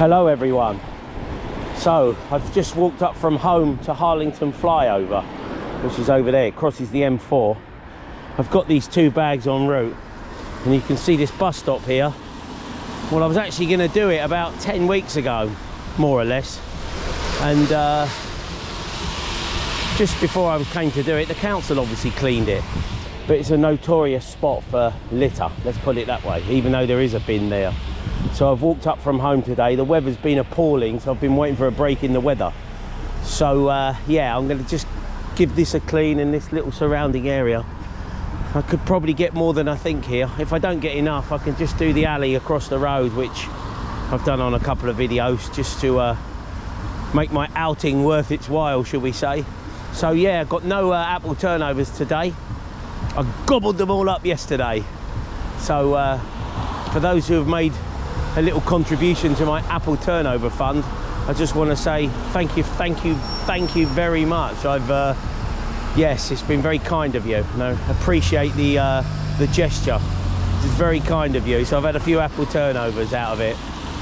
Hello everyone. So I've just walked up from home to Harlington flyover, which is over there. It crosses the M4. I've got these 2 bags en route, and you can see this bus stop here. Well, I was actually going to do it about 10 weeks ago, more or less, and just before I came to do it, the council obviously cleaned it, but it's a notorious spot for litter, let's put it that way, even though there is a bin there. So I've walked up from home today. The weather's been appalling, so I've been waiting for a break in the weather. So yeah, I'm going to just give this a clean in this little surrounding area. I could probably get more than I think here. If I don't get enough, I can just do the alley across the road, which I've done on a couple of videos, just to make my outing worth its while, shall we say. So yeah, I've got no apple turnovers today. I gobbled them all up yesterday. So for those who have made a little contribution to my apple turnover fund, I just want to say thank you very much. Yes, it's been very kind of you. I appreciate the gesture. It's very kind of you. So I've had a few apple turnovers out of it.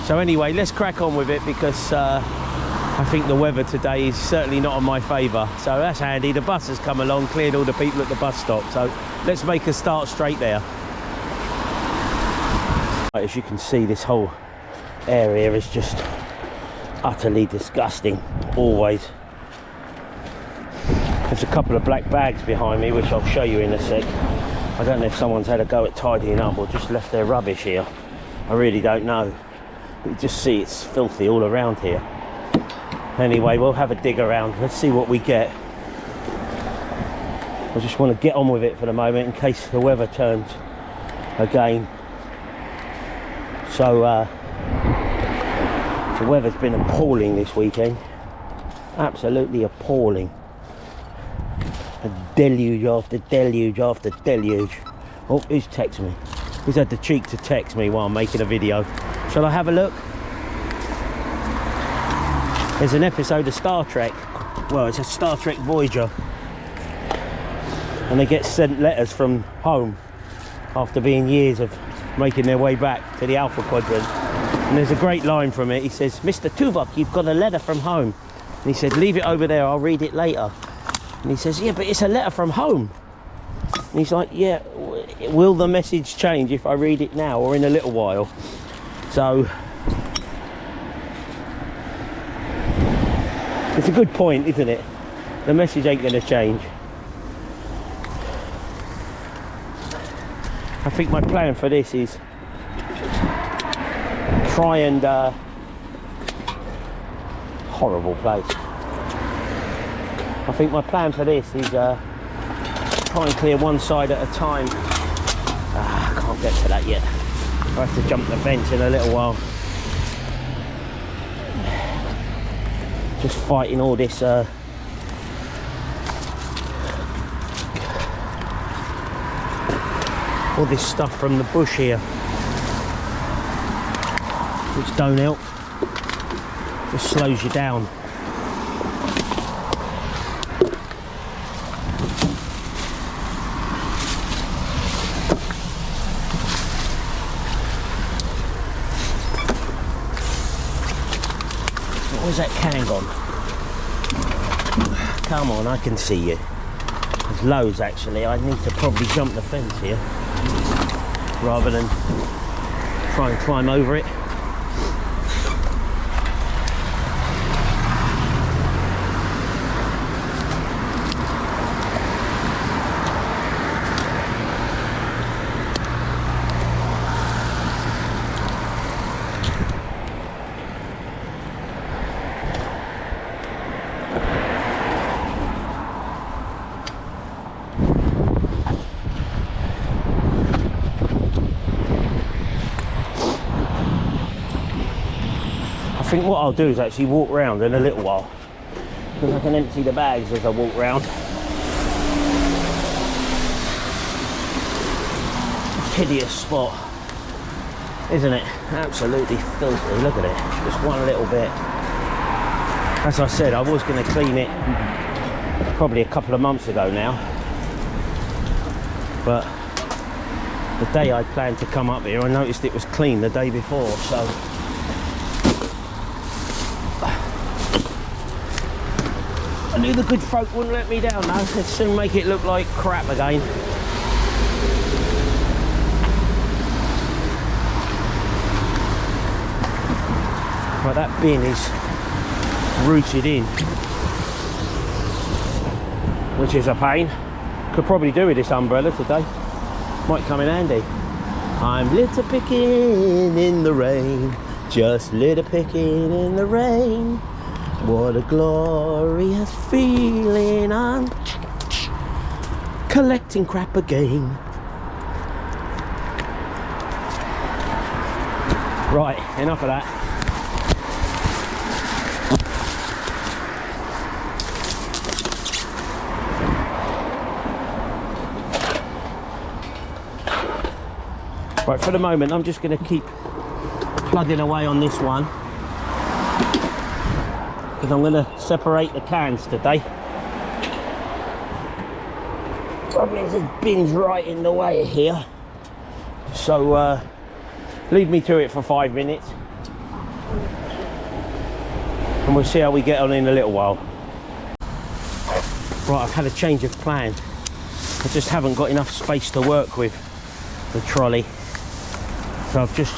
So anyway, let's crack on with it, because I think the weather today is certainly not in my favour. So that's handy. The bus has come along, cleared all the people at the bus stop. So let's make a start straight there. As you can see, this whole area is just utterly disgusting, always. There's a couple of black bags behind me, which I'll show you in a sec. I don't know if someone's had a go at tidying up or just left their rubbish here. I really don't know. But you just see it's filthy all around here. Anyway, we'll have a dig around. Let's see what we get. I just want to get on with it for the moment in case the weather turns again. So the weather's been appalling this weekend, absolutely appalling. A deluge after deluge after deluge. Oh, who's texted me? Who's had the cheek to text me while I'm making a video? Shall I have a look? There's an episode of Star Trek, well, it's a Star Trek Voyager, and they get sent letters from home after being years of making their way back to the Alpha Quadrant. And there's a great line from it. He says, "Mr. Tuvok, you've got a letter from home." And he said, "Leave it over there, I'll read it later." And he says, "Yeah, but it's a letter from home." And he's like, "Yeah, will the message change if I read it now or in a little while?" So it's a good point, isn't it? The message ain't going to change. I think my plan for this is try and horrible place. I think my plan for this is try and clear one side at a time. I can't get to that yet. I have to jump the fence in a little while. Just fighting all this all this stuff from the bush here, which don't help, just slows you down. Where's that can gone? Come on, I can see you. There's loads actually. I need to probably jump the fence here rather than try and climb over it. I think what I'll do is actually walk round in a little while, because I can empty the bags as I walk round. Hideous spot, isn't it? Absolutely filthy. Look at it, just one little bit. As I said, I was going to clean it probably a couple of months ago now, but the day I planned to come up here, I noticed it was clean the day before, so I knew the good folk wouldn't let me down though. They'd soon make it look like crap again. Right, that bin is rooted in, which is a pain. Could probably do with this umbrella today. Might come in handy. I'm litter picking in the rain, just litter picking in the rain. What a glorious feeling, I'm collecting crap again. Right, enough of that. Right, for the moment I'm just going to keep plugging away on this one, because I'm going to separate the cans today. Problem is the bin's right in the way here, so leave me to it for 5 minutes and we'll see how we get on in a little while. Right, I've had a change of plan. I just haven't got enough space to work with the trolley, so I've just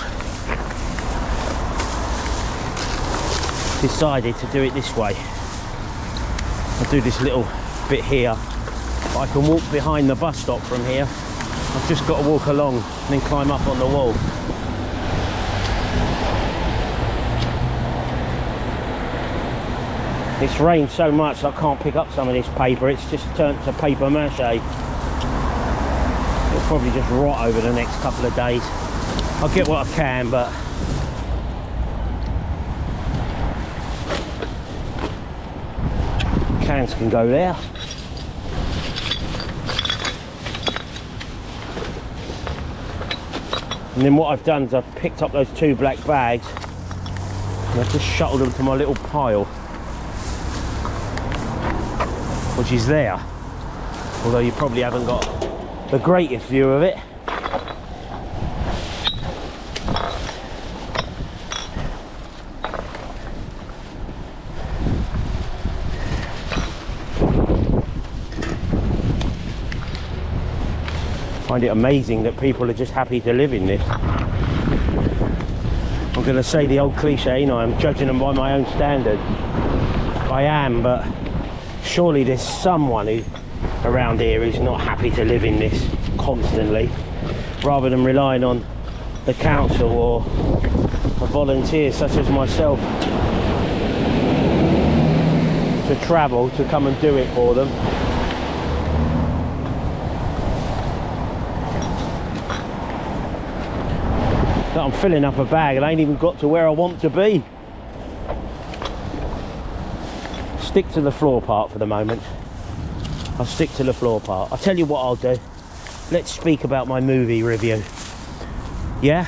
decided to do it this way. I'll do this little bit here, but I can walk behind the bus stop from here. I've just got to walk along and then climb up on the wall. It's rained so much I can't pick up some of this paper. It's just turned to paper mache. It'll probably just rot over the next couple of days. I'll get what I can, but cans can go there. And then what I've done is I've picked up those 2 black bags and I've just shuttled them to my little pile, which is there, although you probably haven't got the greatest view of it. I find it amazing that people are just happy to live in this. I'm going to say the old cliche, you know, I'm judging them by my own standard. I am, but surely there's someone who around here who's not happy to live in this constantly, rather than relying on the council or a volunteer such as myself to travel to come and do it for them. I'm filling up a bag and I ain't even got to where I want to be. Stick to the floor part for the moment. I'll stick to the floor part. I'll tell you what I'll do. Let's speak about my movie review. Yeah?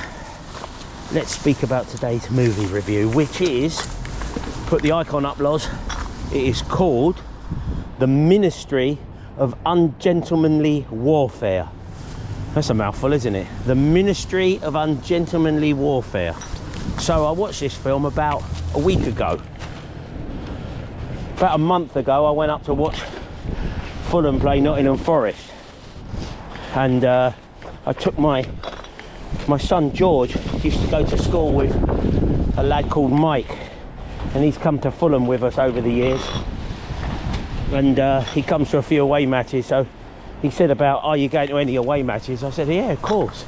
Let's speak about today's movie review, which is, put the icon up, Loz. It is called The Ministry of Ungentlemanly Warfare. That's a mouthful, isn't it? The Ministry of Ungentlemanly Warfare. So I watched this film about a week ago. About a month ago, I went up to watch Fulham play Nottingham Forest. And I took my son George. Used to go to school with a lad called Mike. And he's come to Fulham with us over the years. And he comes to a few away matches, so he said about, are you going to any away matches? I said, yeah, of course.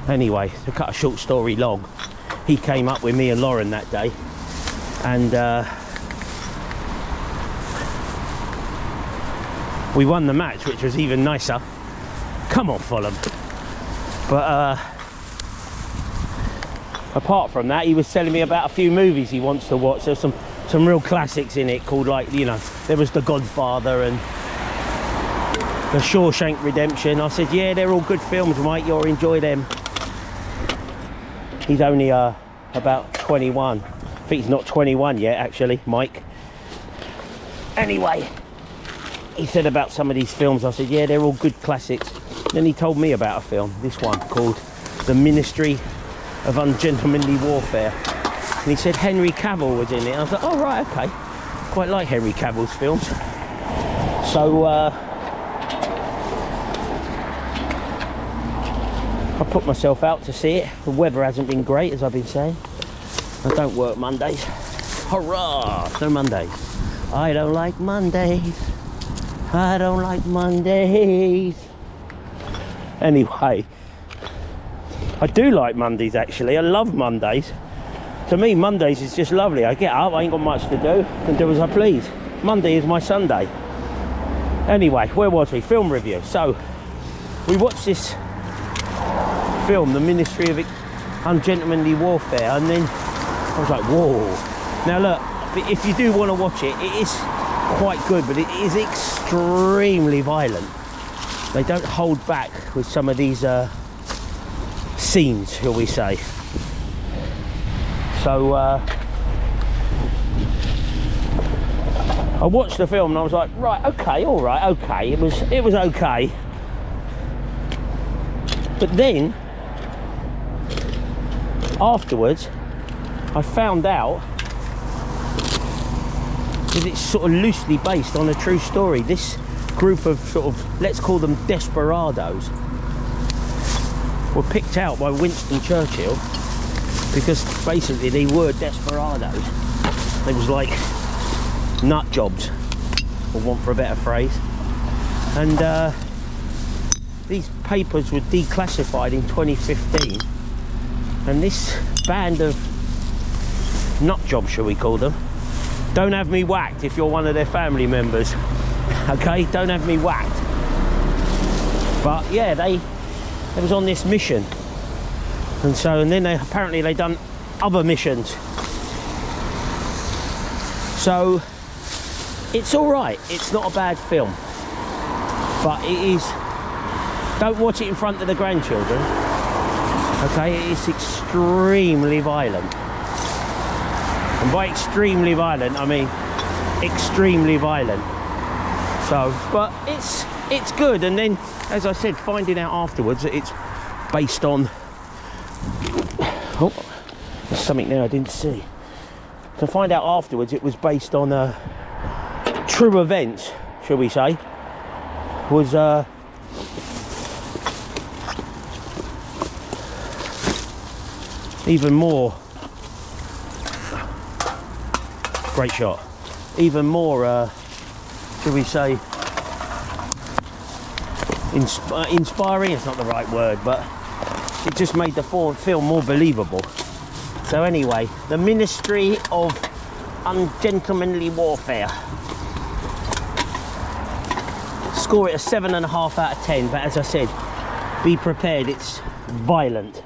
Anyway, to cut a short story long, he came up with me and Lauren that day, and we won the match, which was even nicer. Come on, Fulham. But apart from that, he was telling me about a few movies he wants to watch. There's some real classics in it, called, like, you know, there was The Godfather and The Shawshank Redemption. I said, yeah, they're all good films, Mike, you'll enjoy them. He's only about 21. I think he's not 21 yet, actually, Mike. Anyway, he said about some of these films. I said, yeah, they're all good classics. Then he told me about a film, this one, called The Ministry of Ungentlemanly Warfare. And he said Henry Cavill was in it. I was like, oh, right, okay. quite like Henry Cavill's films. So I put myself out to see it. The weather hasn't been great, as I've been saying. I don't work Mondays. Hurrah! No Mondays. I don't like Mondays. I don't like Mondays. Anyway, I do like Mondays actually. I love Mondays. To me, Mondays is just lovely. I get up, I ain't got much to do, can do as I please. Monday is my Sunday. Anyway, where was we? Film review. So, we watched this film, The Ministry of Ungentlemanly Warfare, and then I was like, whoa. Now look, if you do want to watch it, it is quite good, but it is extremely violent. They don't hold back with some of these scenes, shall we say. So I watched the film and I was like, right, okay, all right, okay. It was okay. But then afterwards, I found out that it's sort of loosely based on a true story. This group of sort of, let's call them desperados, were picked out by Winston Churchill because basically they were desperados. They was like nut jobs, for want for a better phrase. And these papers were declassified in 2015, and this band of nut jobs, shall we call them, don't have me whacked if you're one of their family members, okay? Don't have me whacked. But yeah, they was on this mission, and then they apparently they done other missions. So it's all right. It's not a bad film, but it is. Don't watch it in front of the grandchildren. Okay, it is extremely violent. And by extremely violent, I mean extremely violent. So, but it's good. And then, as I said, finding out afterwards that it's based on... Oh, there's something there I didn't see. To find out afterwards it was based on true events, shall we say, was... even more, great shot, even more, shall we say, inspiring, it's not the right word, but it just made the film more believable. So anyway, The Ministry of Ungentlemanly Warfare. Score it a 7.5 out of 10, but as I said, be prepared, it's violent.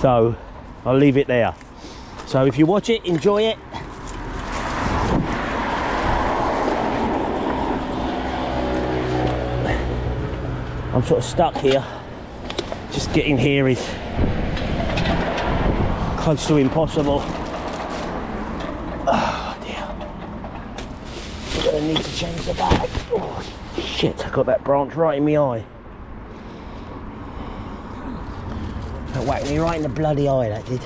So I'll leave it there. So if you watch it, enjoy it. I'm sort of stuck here. Just getting here is close to impossible. Oh dear. I'm gonna need to change the bag. Oh shit, I got that branch right in my eye. That whacked me right in the bloody eye, that did.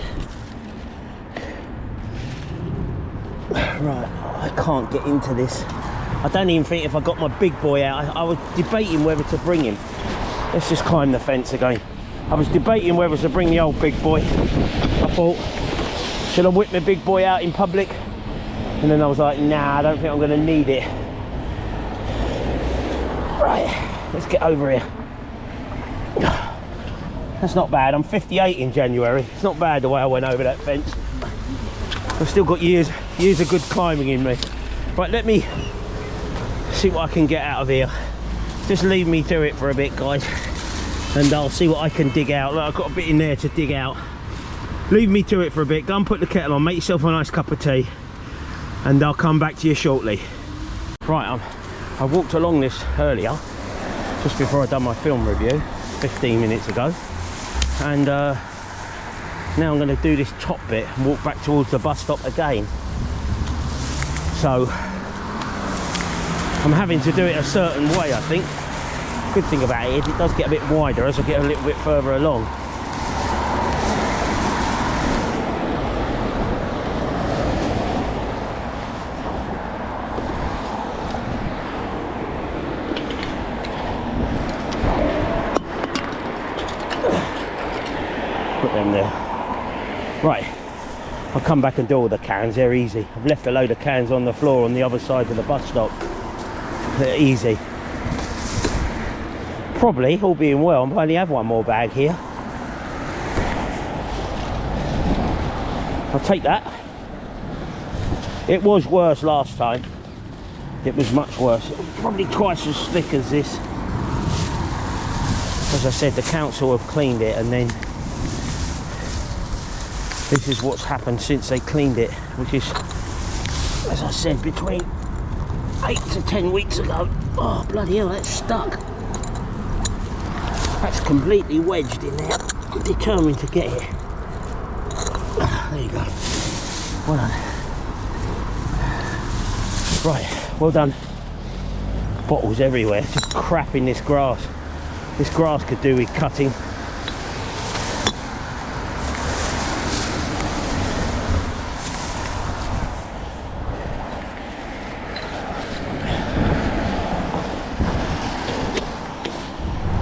Right, I can't get into this. I don't even think if I got my big boy out, I was debating whether to bring him. Let's just climb the fence again. I was debating whether to bring the old big boy. I thought, should I whip my big boy out in public? And then I was like, nah, I don't think I'm gonna need it. Right, let's get over here. That's not bad. I'm 58 in January. It's not bad the way I went over that fence. I've still got years of good climbing in me. Right, let me see what I can get out of here. Just leave me to it for a bit, guys, and I'll see what I can dig out. Look, I've got a bit in there to dig out. Leave me to it for a bit. Go and put the kettle on, make yourself a nice cup of tea, and I'll come back to you shortly. Right, I walked along this earlier, just before I'd done my film review, 15 minutes ago. And now I'm going to do this top bit and walk back towards the bus stop again. So I'm having to do it a certain way, I think. Good thing about it is it does get a bit wider as I get a little bit further along. Put them there. Right, I'll come back and do all the cans. They're easy. I've left a load of cans on the floor on the other side of the bus stop. They're easy. Probably, all being well, I only have one more bag here. I'll take that. It was worse last time. It was much worse. It was probably twice as thick as this. As I said, the council have cleaned it, and then this is what's happened since they cleaned it, which is, as I said, between 8 to 10 weeks ago. Oh, bloody hell, that's stuck. That's completely wedged in there. I'm determined to get it. There you go. Well done. Right, well done. Bottles everywhere, just crap in this grass. This grass could do with cutting.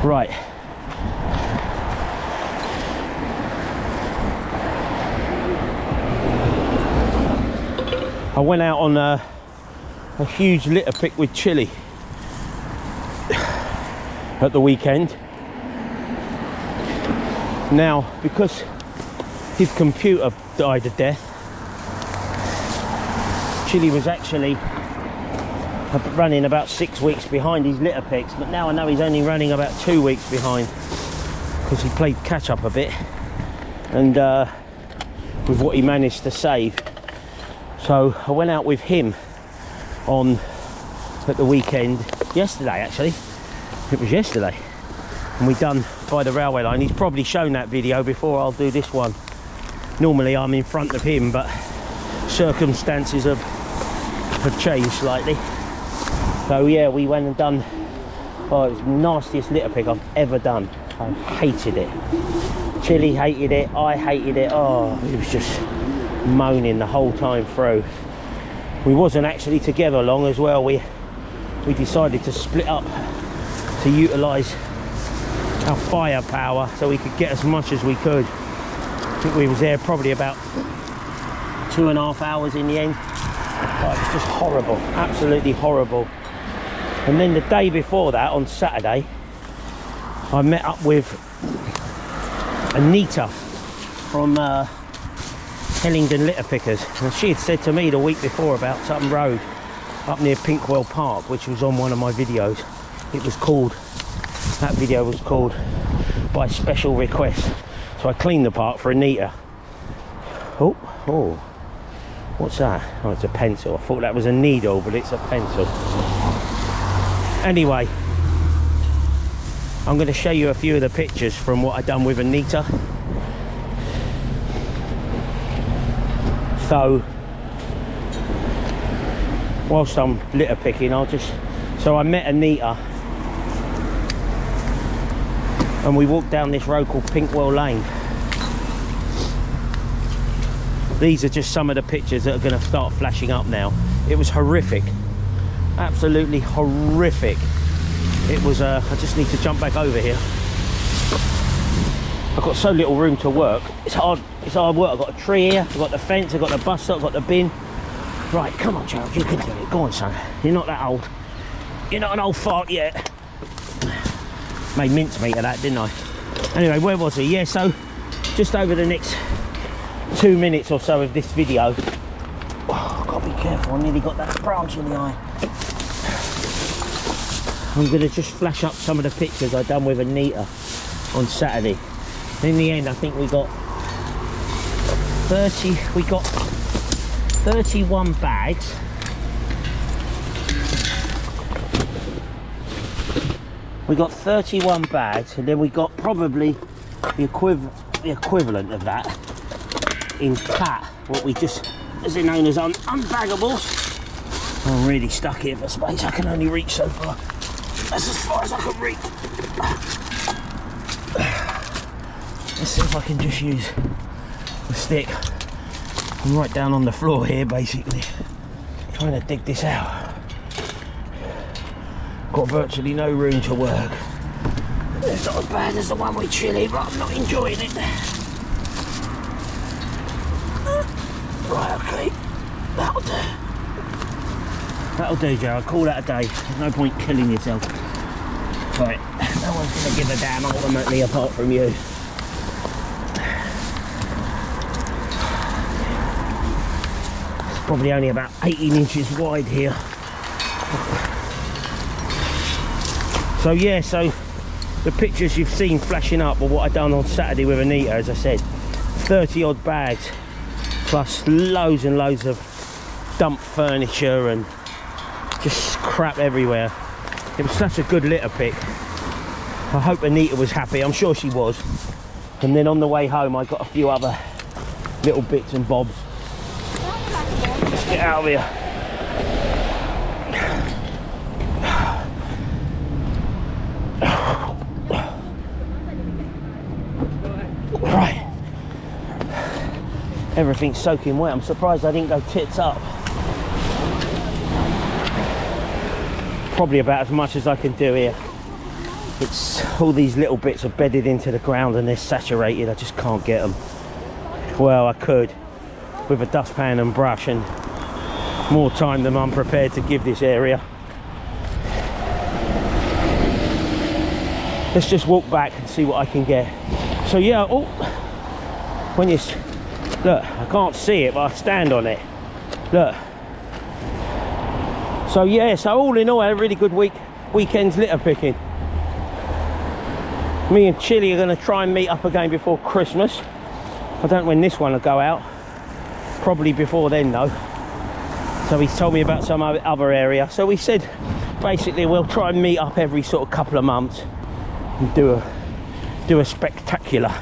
Right. I went out on a huge litter pick with Chili at the weekend. Now, because his computer died a death, Chili was actually running about 6 weeks behind his litter picks, but now I know he's only running about 2 weeks behind because he played catch up a bit, and with what he managed to save. So I went out with him at the weekend, yesterday actually. It was yesterday, and we done by the railway line. He's probably shown that video before. I'll do this one. Normally I'm in front of him, but circumstances have changed slightly. So yeah, we went and done, oh, it was the nastiest litter pick I've ever done. I hated it. Chili hated it, I hated it. Oh, it was just moaning the whole time through. We wasn't actually together long as well. We decided to split up to utilise our firepower so we could get as much as we could. I think we was there probably about 2.5 hours in the end. Oh, it was just horrible, absolutely horrible. And then the day before that, on Saturday, I met up with Anita from Harlington Litter Pickers, and she had said to me the week before about some road up near Pinkwell Park, which was on one of my videos. It was called, that video was called By Special Request. So I cleaned the park for Anita. Oh, what's that? Oh, it's a pencil. I thought that was a needle, but it's a pencil. Anyway, I'm going to show you a few of the pictures from what I've done with Anita. So, whilst I'm litter picking, so I met Anita, and we walked down this road called Pinkwell Lane. These are just some of the pictures that are going to start flashing up now. It was horrific, absolutely horrific. It was, I just need to jump back over here. I've got so little room to work. It's hard work. I've got a tree here, I've got the fence, I've got the bus stop, I've got the bin. Right, come on, Charles, you can do it. Go on, son. You're not that old. You're not an old fart yet. Made mincemeat of that, didn't I? Anyway, where was he? Yeah, so just over the next 2 minutes or so of this video. Oh, I've got to be careful. I nearly got that branch in the eye. I'm going to just flash up some of the pictures I've done with Anita on Saturday. In the end, I think we got 31 bags. We got 31 bags, and then we got probably the equivalent of that in cat, what we just, as in known as unbaggables. I'm really stuck here for space. I can only reach so far. That's as far as I can reach. Let's see if I can just use the stick. I'm right down on the floor here, basically, trying to dig this out. Got virtually no room to work. It's not as bad as the one with Chili, but I'm not enjoying it. Right, okay. That'll do. That'll do, Joe. I'll call that a day. There's no point killing yourself. Right, no one's going to give a damn ultimately apart from you. It's probably only about 18 inches wide here. So yeah, so the pictures you've seen flashing up are what I done on Saturday with Anita, as I said. 30 odd bags, plus loads and loads of dumped furniture and just crap everywhere. It was such a good litter pick. I hope Anita was happy, I'm sure she was. And then on the way home I got a few other little bits and bobs. Let's get out of here. Right. Everything's soaking wet. I'm surprised I didn't go tits up. Probably about as much as I can do here. It's all these little bits are bedded into the ground and they're saturated. I just can't get them. Well, I could with a dustpan and brush and more time than I'm prepared to give this area. Let's just walk back and see what I can get. So yeah, oh, when you look, I can't see it, but I stand on it. Look. So yeah, so all in all, I had a really good weekend's litter picking. Me and Chili are going to try and meet up again before Christmas. I don't know when this one will go out. Probably before then though. So he's told me about some other area. So we said basically we'll try and meet up every sort of couple of months and do a spectacular.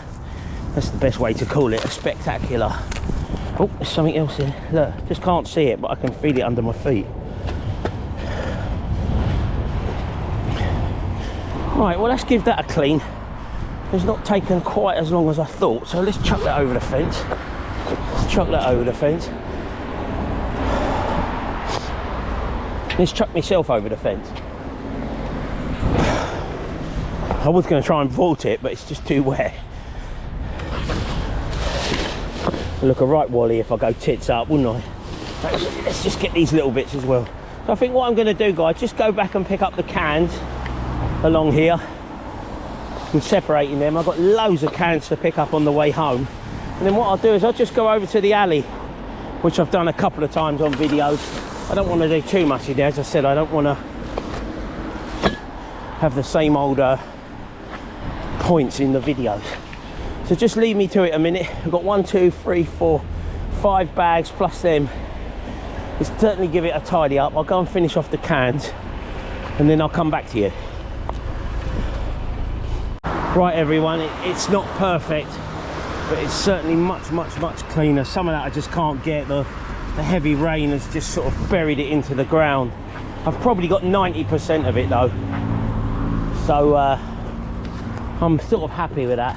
That's the best way to call it, a spectacular. Oh, there's something else here. Look, just can't see it, but I can feel it under my feet. Right, well, let's give that a clean. It's not taken quite as long as I thought, so let's chuck that over the fence. Let's chuck that over the fence. Let's chuck myself over the fence. I was going to try and vault it, but it's just too wet. It'll look a right wally if I go tits up, wouldn't I? Let's just get these little bits as well. So I think what I'm going to do, guys, just go back and pick up the cans along here and separating them. I've got loads of cans to pick up on the way home, and then what I'll do is I'll just go over to the alley, which I've done a couple of times on videos. I don't want to do too much in there. As I said, I don't want to have the same old points in the videos, so just leave me to it a minute. I've got 1, 2, 3, 4, 5 bags plus them. Let's certainly give it a tidy up. I'll go and finish off the cans and then I'll come back to you. Right everyone, it's not perfect, but it's certainly much cleaner. Some of that I just can't get. The heavy rain has just sort of buried it into the ground. I've probably got 90% of it though, so I'm sort of happy with that.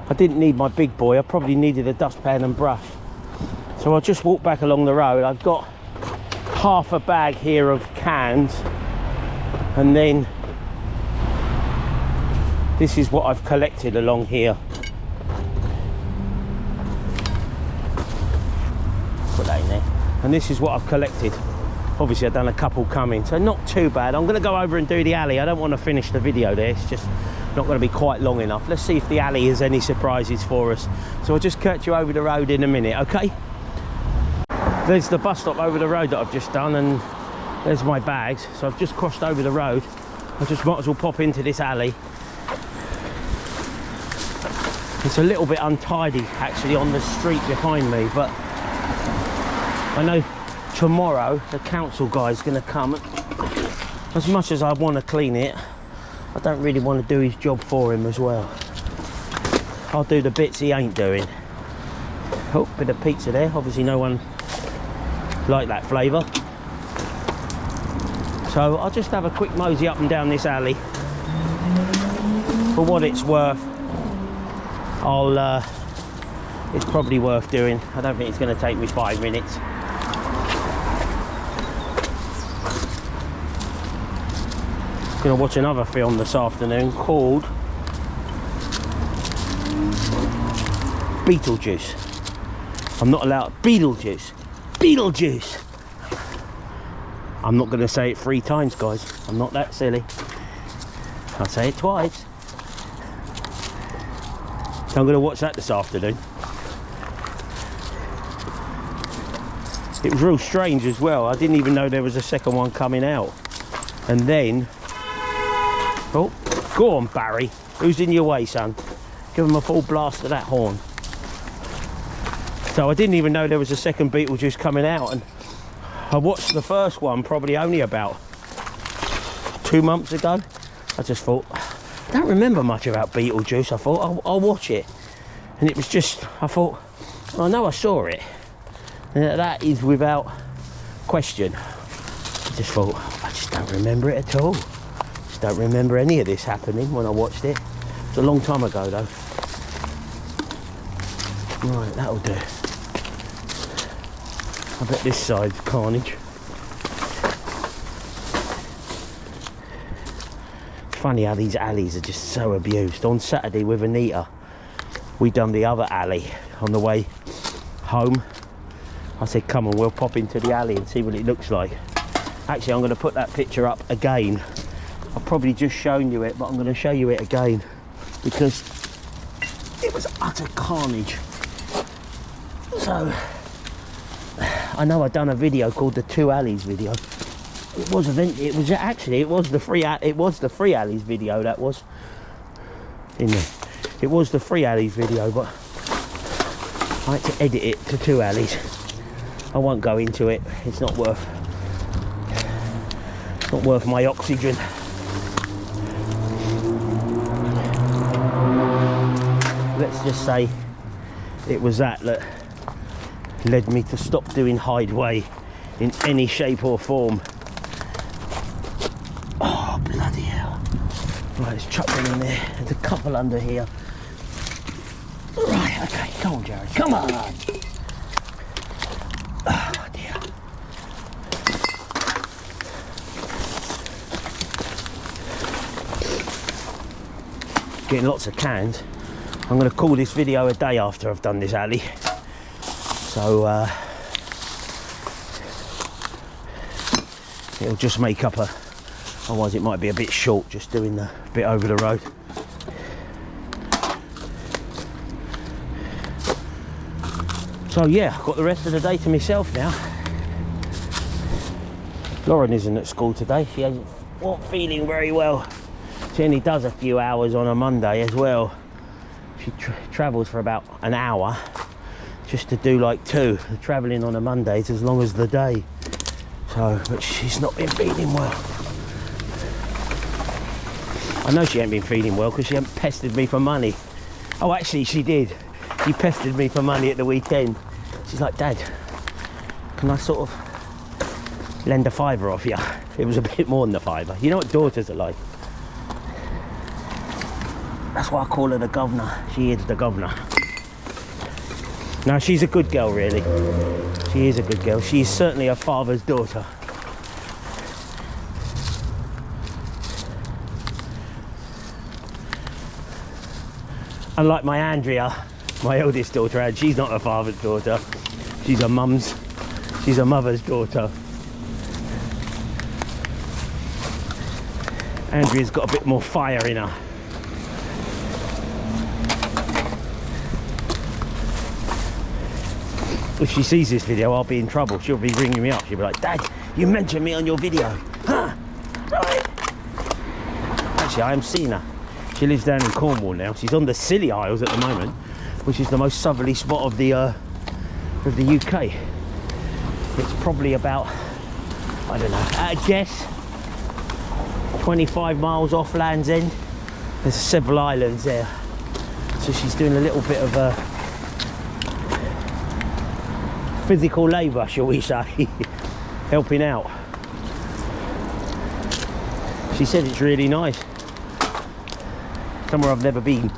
I didn't need my big boy, I probably needed a dustpan and brush. So I'll just walk back along the road. I've got half a bag here of cans, and then this is what I've collected along here. Put that in there. And this is what I've collected. Obviously I've done a couple coming, so not too bad. I'm going to go over and do the alley. I don't want to finish the video there, it's just not going to be quite long enough. Let's see if the alley has any surprises for us. So I'll just cut you over the road in a minute, okay? There's the bus stop over the road that I've just done, and there's my bags. So I've just crossed over the road. I just might as well pop into this alley. It's a little bit untidy actually on the street behind me, but I know tomorrow the council guy's going to come. As much as I want to clean it, I don't really want to do his job for him as well. I'll do the bits he ain't doing. Oh, bit of pizza there. Obviously no one liked that flavour. So I'll just have a quick mosey up and down this alley. For what it's worth, it's probably worth doing. I don't think it's going to take me 5 minutes. Going to watch another film this afternoon called Beetlejuice. I'm not allowed. Beetlejuice. Beetlejuice. I'm not going to say it 3 times, guys. I'm not that silly. I'll say it twice. So I'm going to watch that this afternoon. It was real strange as well. I didn't even know there was a second one coming out. And then... Oh, go on, Barry. Who's in your way, son? Give him a full blast of that horn. So I didn't even know there was a second Beetlejuice coming out. And I watched the first one probably only about 2 months ago. I just thought, I don't remember much about Beetlejuice. I thought, I'll watch it. And it was just, I thought, I know I saw it. And that is without question. I just thought, I just don't remember it at all. Just don't remember any of this happening when I watched it. It's a long time ago though. Right, that'll do. I bet this side's carnage. It's funny how these alleys are just so abused. On Saturday with Anita, we done the other alley on the way home. I said, come on, we'll pop into the alley and see what it looks like. Actually, I'm going to put that picture up again. I've probably just shown you it, but I'm going to show you it again because it was utter carnage. So, I know I've done a video called the 2 alleys video. It was the free alleys video that was in there. It was the free alleys video, but I had to edit it to 2 alleys. I won't go into it. It's not worth my oxygen. Let's just say it was that led me to stop doing Hideaway in any shape or form. Oh, bloody hell. Right, let's chuck them in there. There's a couple under here. Right, okay, come on, Jared, come on. Oh, dear. Getting lots of cans. I'm going to call this video a day after I've done this alley. So it'll just make up otherwise it might be a bit short just doing the bit over the road. So yeah, I've got the rest of the day to myself now. Lauren isn't at school today. She hasn't feeling very well. She only does a few hours on a Monday as well. She travels for about an hour just to do like 2. Travelling on a Monday is as long as the day. So, but she's not been feeling well. I know she ain't been feeling well because she hasn't pestered me for money. Oh, actually she did. She pestered me for money at the weekend. She's like, Dad, can I sort of lend a £5 off you? It was a bit more than a £5. You know what daughters are like. That's why I call her the governor. She is the governor. Now, she's a good girl, really. She is a good girl. She's certainly her father's daughter. Unlike my Andrea, my eldest daughter, and she's not her father's daughter. She's her mother's daughter. Andrea's got a bit more fire in her. If she sees this video, I'll be in trouble. She'll be ringing me up. She'll be like, Dad, you mentioned me on your video. Huh? Right. Actually, I am seeing her. She lives down in Cornwall now. She's on the Scilly Isles at the moment, which is the most southerly spot of the UK. It's probably about, I don't know, at a guess, 25 miles off Land's End. There's several islands there. So she's doing a little bit of physical labour, shall we say, helping out. She said it's really nice. Somewhere I've never been.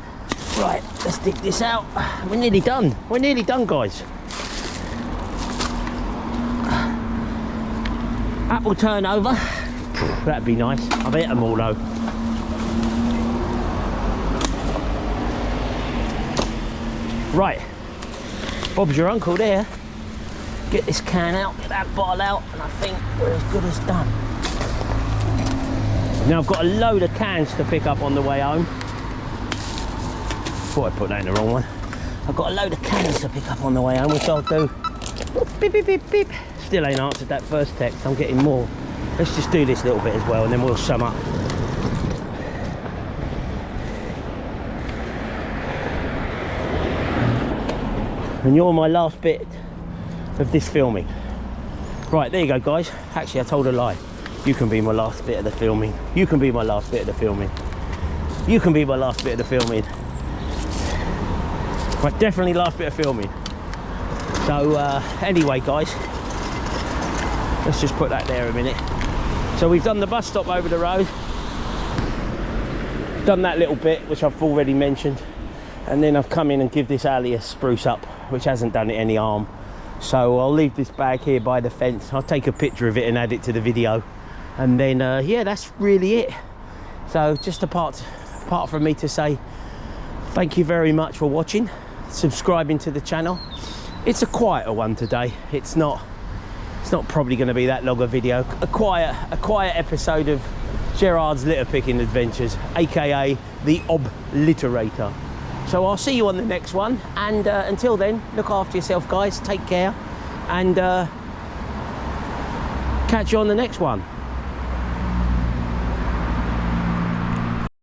Right, let's dig this out. We're nearly done. We're nearly done, guys. Apple turnover. That'd be nice. I've ate them all though. Right. Bob's your uncle there. Get this can out, get that bottle out, and I think we're as good as done. Now I've got a load of cans to pick up on the way home. Thought I put that in the wrong one. I've got a load of cans to pick up on the way home, which I'll do. Beep, beep, beep, beep. Still ain't answered that first text, I'm getting more. Let's just do this little bit as well, and then we'll sum up. And you're my last bit of this filming. Right, there you go, guys. Actually, I told a lie. You can be my last bit of the filming. You can be my last bit of the filming. You can be my last bit of the filming. Right, definitely last bit of filming. So anyway, guys, let's just put that there a minute. So we've done the bus stop over the road, done that little bit which I've already mentioned, and then I've come in and give this alley a spruce up, which hasn't done it any harm. So I'll leave this bag here by the fence. I'll take a picture of it and add it to the video, and then yeah, that's really it. So just apart from me to say thank you very much for watching, subscribing to the channel. It's a quieter one today. It's not probably going to be that long a video. A quiet episode of Gerard's litter picking adventures, aka the Obliterator. So I'll see you on the next one, and until then, look after yourself, guys. Take care, and catch you on the next one.